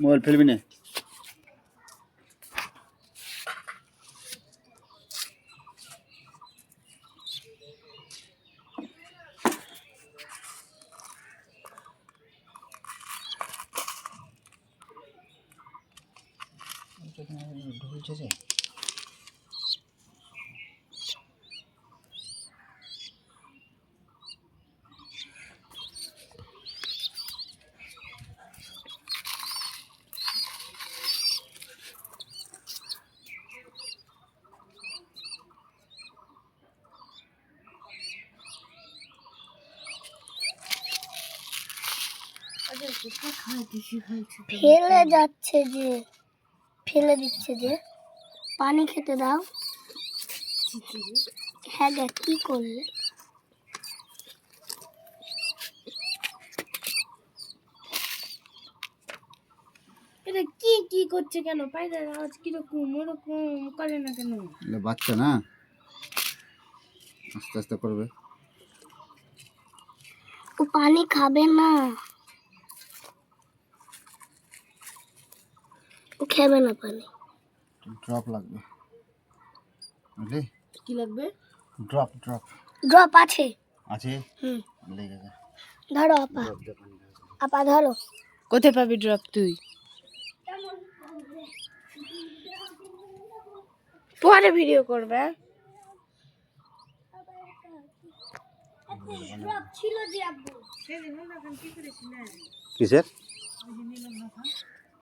Mobile ফেলবি না। ঢুলছে যে ফেলে যাচ্ছে যে, ফেলে দিচ্ছে যে, পানি খেতে দাও। হ্যাঁ দেখ কি করলে, এটা কি কি করছে কেন? পায়রার আওয়াজ কিরকম ওরকম করে না কেন? বাচ্চা না, আস্তে আস্তে করবে। ও পানি খাবে না, ও খাবে না পানি। ড্রপ লাগবে, বুঝলি? কি লাগবে? ড্রপ ড্রপ ড্রপ আছে। আছে। লেগে যা, ধরো আপা, আপা ধরো। কোথায় পাবি ড্রপ তুই? পরে ভিডিও করবে। কিসের?